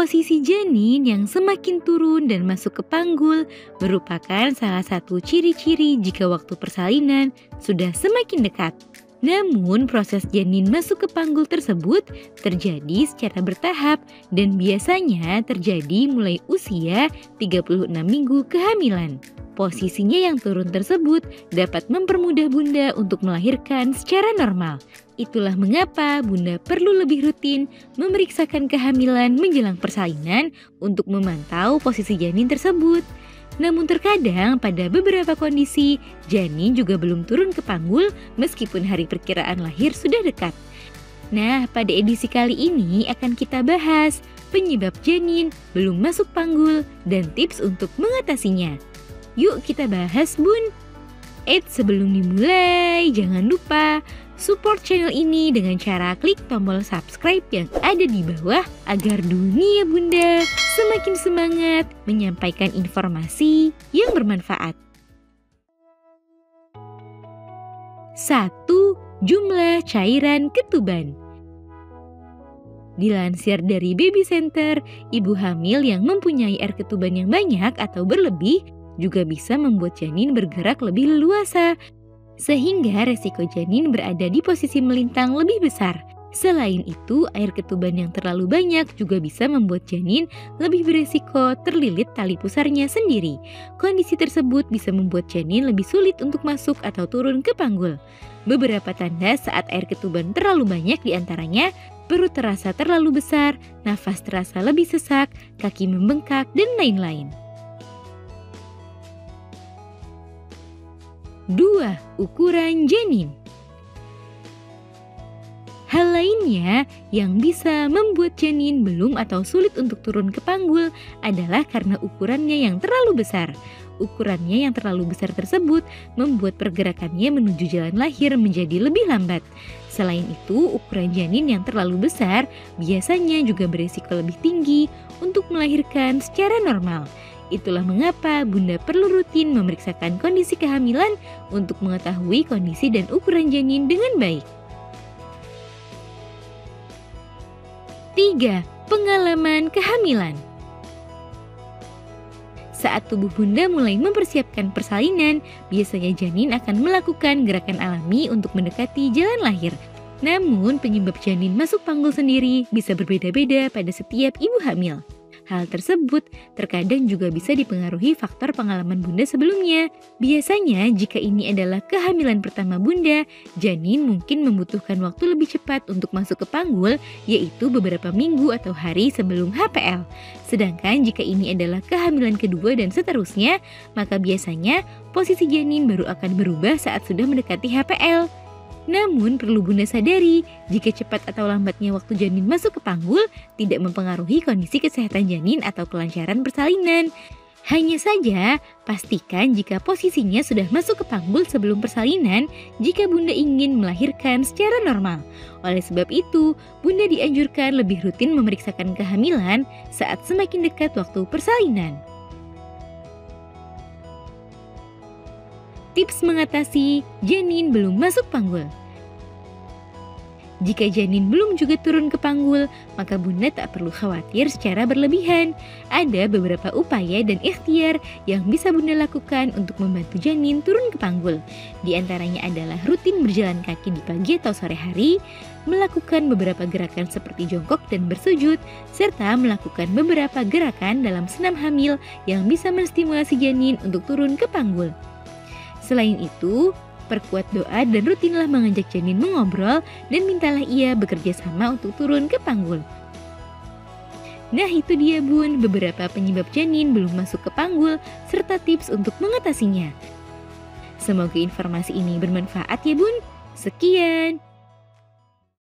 Posisi janin yang semakin turun dan masuk ke panggul merupakan salah satu ciri-ciri jika waktu persalinan sudah semakin dekat. Namun proses janin masuk ke panggul tersebut terjadi secara bertahap dan biasanya terjadi mulai usia 36 minggu kehamilan. Posisinya yang turun tersebut dapat mempermudah bunda untuk melahirkan secara normal. Itulah mengapa bunda perlu lebih rutin memeriksakan kehamilan menjelang persalinan untuk memantau posisi janin tersebut. Namun terkadang pada beberapa kondisi, janin juga belum turun ke panggul meskipun hari perkiraan lahir sudah dekat. Nah, pada edisi kali ini akan kita bahas penyebab janin belum masuk panggul dan tips untuk mengatasinya. Yuk kita bahas, Bun. Sebelum dimulai, jangan lupa support channel ini dengan cara klik tombol subscribe yang ada di bawah agar dunia bunda semakin semangat menyampaikan informasi yang bermanfaat. 1. Jumlah cairan ketuban. Dilansir dari Baby Center, ibu hamil yang mempunyai air ketuban yang banyak atau berlebih juga bisa membuat janin bergerak lebih leluasa, sehingga resiko janin berada di posisi melintang lebih besar. Selain itu, air ketuban yang terlalu banyak juga bisa membuat janin lebih beresiko terlilit tali pusarnya sendiri. Kondisi tersebut bisa membuat janin lebih sulit untuk masuk atau turun ke panggul. Beberapa tanda saat air ketuban terlalu banyak diantaranya perut terasa terlalu besar, nafas terasa lebih sesak, kaki membengkak, dan lain-lain. 2. Ukuran janin. Hal lainnya yang bisa membuat janin belum atau sulit untuk turun ke panggul adalah karena ukurannya yang terlalu besar. Ukurannya yang terlalu besar tersebut membuat pergerakannya menuju jalan lahir menjadi lebih lambat. Selain itu, ukuran janin yang terlalu besar biasanya juga berisiko lebih tinggi untuk melahirkan secara normal. Itulah mengapa bunda perlu rutin memeriksakan kondisi kehamilan untuk mengetahui kondisi dan ukuran janin dengan baik. 3. Pengalaman kehamilan. Saat tubuh bunda mulai mempersiapkan persalinan, biasanya janin akan melakukan gerakan alami untuk mendekati jalan lahir. Namun, penyebab janin masuk panggul sendiri bisa berbeda-beda pada setiap ibu hamil. Hal tersebut terkadang juga bisa dipengaruhi faktor pengalaman bunda sebelumnya. Biasanya jika ini adalah kehamilan pertama bunda, janin mungkin membutuhkan waktu lebih cepat untuk masuk ke panggul, yaitu beberapa minggu atau hari sebelum HPL. Sedangkan jika ini adalah kehamilan kedua dan seterusnya, maka biasanya posisi janin baru akan berubah saat sudah mendekati HPL. Namun perlu bunda sadari, jika cepat atau lambatnya waktu janin masuk ke panggul tidak mempengaruhi kondisi kesehatan janin atau kelancaran persalinan. Hanya saja, pastikan jika posisinya sudah masuk ke panggul sebelum persalinan jika bunda ingin melahirkan secara normal. Oleh sebab itu, bunda dianjurkan lebih rutin memeriksakan kehamilan saat semakin dekat waktu persalinan. Tips mengatasi janin belum masuk panggul. Jika janin belum juga turun ke panggul, maka bunda tak perlu khawatir secara berlebihan. Ada beberapa upaya dan ikhtiar yang bisa bunda lakukan untuk membantu janin turun ke panggul. Di antaranya adalah rutin berjalan kaki di pagi atau sore hari, melakukan beberapa gerakan seperti jongkok dan bersujud, serta melakukan beberapa gerakan dalam senam hamil yang bisa menstimulasi janin untuk turun ke panggul. Selain itu, perkuat doa dan rutinlah mengajak janin mengobrol dan mintalah ia bekerja sama untuk turun ke panggul. Nah itu dia bun, beberapa penyebab janin belum masuk ke panggul serta tips untuk mengatasinya. Semoga informasi ini bermanfaat ya bun. Sekian.